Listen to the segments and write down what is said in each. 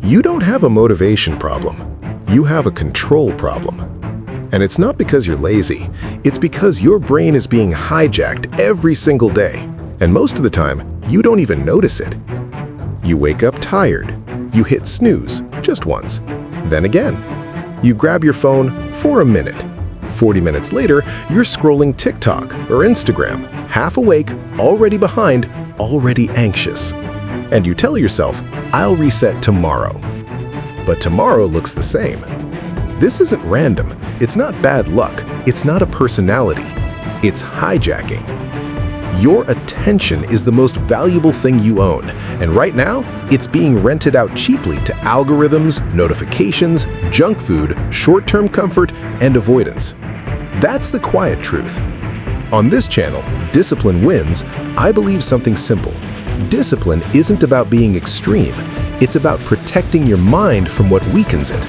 You don't have a motivation problem. You have a control problem. And it's not because you're lazy. It's because your brain is being hijacked every single day. And most of the time, you don't even notice it. You wake up tired. You hit snooze just once. Then again. You grab your phone for a minute. 40 minutes later, you're scrolling TikTok or Instagram, half awake, already behind, already anxious. And you tell yourself, I'll reset tomorrow. But tomorrow looks the same. This isn't random. It's not bad luck. It's not a personality. It's hijacking. Your attention is the most valuable thing you own, and right now, it's being rented out cheaply to algorithms, notifications, junk food, short-term comfort, and avoidance. That's the quiet truth. On this channel, Discipline Wins, I believe something simple. Discipline isn't about being extreme. It's about protecting your mind from what weakens it.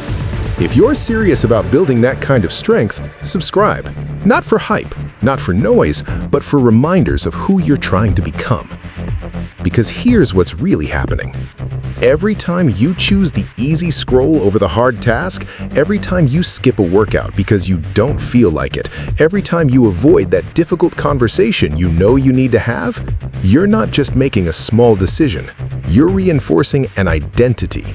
If you're serious about building that kind of strength, subscribe. Not for hype, not for noise, but for reminders of who you're trying to become. Because here's what's really happening. Every time you choose the easy scroll over the hard task, every time you skip a workout because you don't feel like it, every time you avoid that difficult conversation you know you need to have, you're not just making a small decision. You're reinforcing an identity.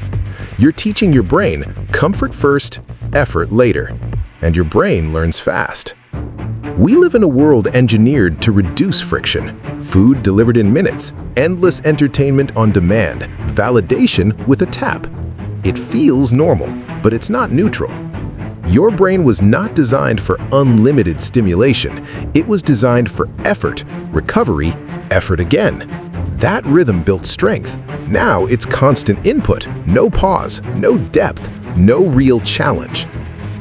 You're teaching your brain comfort first, effort later, and your brain learns fast. We live in a world engineered to reduce friction, food delivered in minutes, endless entertainment on demand, validation with a tap. It feels normal, but it's not neutral. Your brain was not designed for unlimited stimulation. It was designed for effort, recovery, effort again. That rhythm built strength. Now it's constant input, no pause, no depth, no real challenge.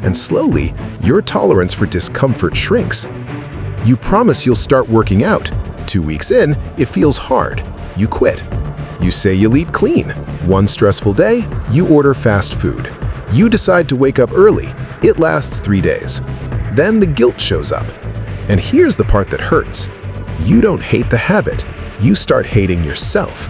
And slowly, your tolerance for discomfort shrinks. You promise you'll start working out. 2 weeks in, it feels hard. You quit. You say you'll eat clean. One stressful day, you order fast food. You decide to wake up early. It lasts 3 days. Then the guilt shows up. And here's the part that hurts. You don't hate the habit. You start hating yourself.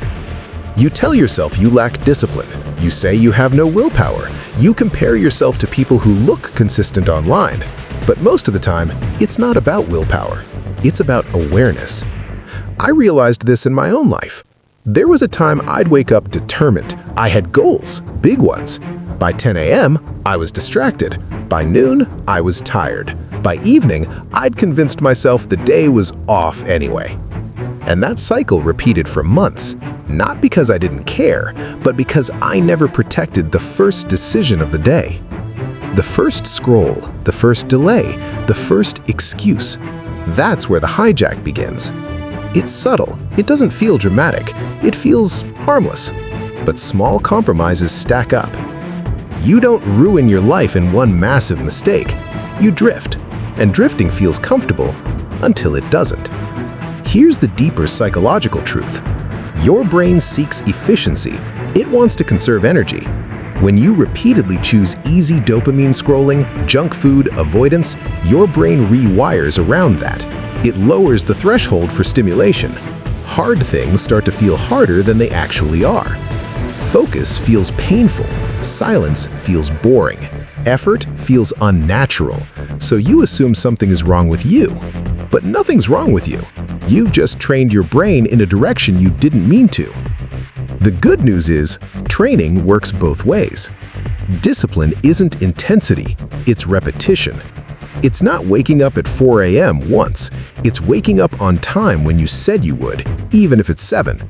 You tell yourself you lack discipline. You say you have no willpower. You compare yourself to people who look consistent online. But most of the time, it's not about willpower. It's about awareness. I realized this in my own life. There was a time I'd wake up determined. I had goals, big ones. By 10 a.m., I was distracted. By noon, I was tired. By evening, I'd convinced myself the day was off anyway. And that cycle repeated for months, not because I didn't care, but because I never protected the first decision of the day. The first scroll, the first delay, the first excuse. That's where the hijack begins. It's subtle. It doesn't feel dramatic. It feels harmless. But small compromises stack up. You don't ruin your life in one massive mistake. You drift. And drifting feels comfortable until it doesn't. Here's the deeper psychological truth. Your brain seeks efficiency. It wants to conserve energy. When you repeatedly choose easy dopamine scrolling, junk food, avoidance, your brain rewires around that. It lowers the threshold for stimulation. Hard things start to feel harder than they actually are. Focus feels painful. Silence feels boring. Effort feels unnatural. So you assume something is wrong with you. But nothing's wrong with you. You've just trained your brain in a direction you didn't mean to. The good news is, training works both ways. Discipline isn't intensity, it's repetition. It's not waking up at 4 a.m. once. It's waking up on time when you said you would, even if it's 7.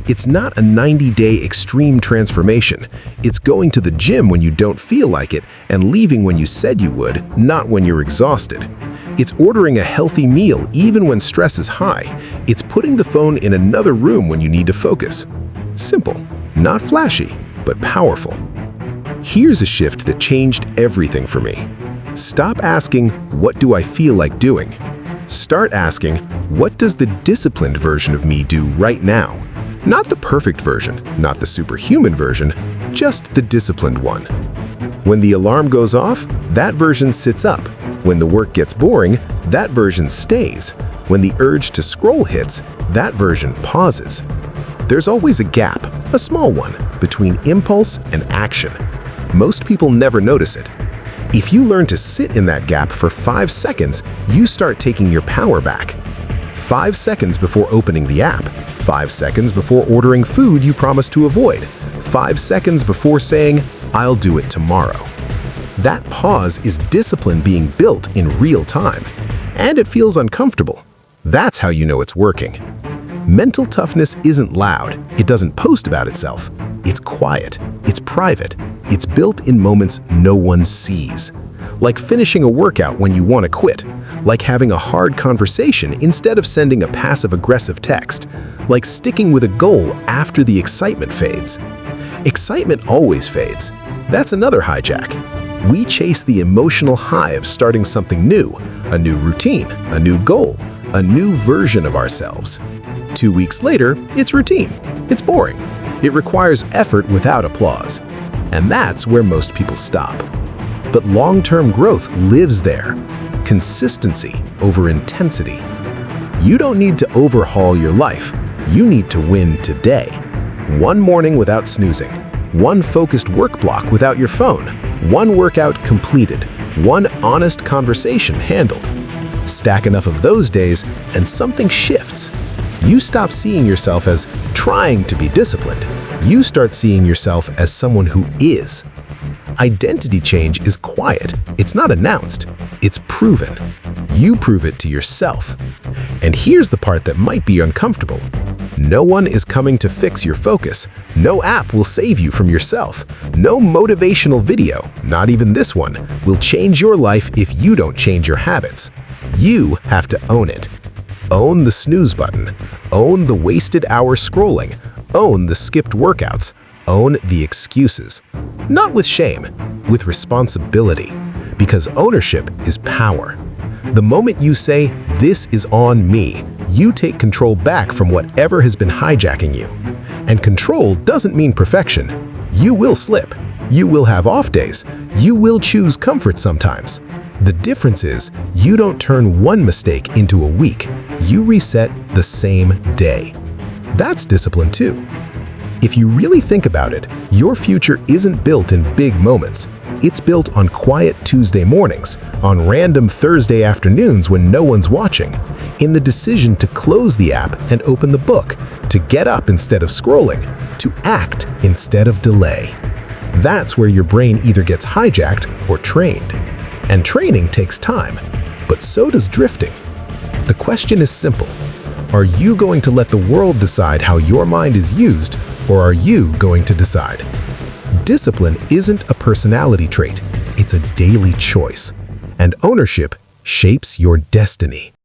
It's not a 90-day extreme transformation. It's going to the gym when you don't feel like it and leaving when you said you would, not when you're exhausted. It's ordering a healthy meal even when stress is high. It's putting the phone in another room when you need to focus. Simple, not flashy, but powerful. Here's a shift that changed everything for me. Stop asking, what do I feel like doing? Start asking, what does the disciplined version of me do right now? Not the perfect version, not the superhuman version, just the disciplined one. When the alarm goes off, that version sits up. When the work gets boring, that version stays. When the urge to scroll hits, that version pauses. There's always a gap, A small one, between impulse and action. Most people never notice it. If you learn to sit in that gap for 5 seconds, you start taking your power back. 5 seconds before opening the app, 5 seconds before ordering food you promised to avoid, 5 seconds before saying, "I'll do it tomorrow." That pause is discipline being built in real time, and it feels uncomfortable. That's how you know it's working. Mental toughness isn't loud. It doesn't post about itself. It's quiet. It's private. It's built in moments no one sees. Like finishing a workout when you want to quit. Like having a hard conversation instead of sending a passive-aggressive text. Like sticking with a goal after the excitement fades. Excitement always fades. That's another hijack. We chase the emotional high of starting something new, a new routine, a new goal, a new version of ourselves. 2 weeks later, it's routine. It's boring. It requires effort without applause. And that's where most people stop. But long-term growth lives there. Consistency over intensity. You don't need to overhaul your life. You need to win today. One morning without snoozing. One focused work block without your phone. One workout completed. One honest conversation handled. Stack enough of those days and something shifts. You stop seeing yourself as trying to be disciplined. You start seeing yourself as someone who is. Identity change is quiet. It's not announced. It's proven. You prove it to yourself. And here's the part that might be uncomfortable. No one is coming to fix your focus. No app will save you from yourself. No motivational video, not even this one, will change your life if you don't change your habits. You have to own it. Own the snooze button. Own the wasted hours scrolling. Own the skipped workouts. Own the excuses. Not with shame, with responsibility. Because ownership is power. The moment you say, "This is on me," you take control back from whatever has been hijacking you. And control doesn't mean perfection. You will slip. You will have off days. You will choose comfort sometimes. The difference is, you don't turn one mistake into a week. You reset the same day. That's discipline too. If you really think about it, your future isn't built in big moments. It's built on quiet Tuesday mornings, on random Thursday afternoons when no one's watching, in the decision to close the app and open the book, to get up instead of scrolling, to act instead of delay. That's where your brain either gets hijacked or trained. And training takes time, but so does drifting. The question is simple. Are you going to let the world decide how your mind is used, or are you going to decide? Discipline isn't a personality trait, it's a daily choice. And ownership shapes your destiny.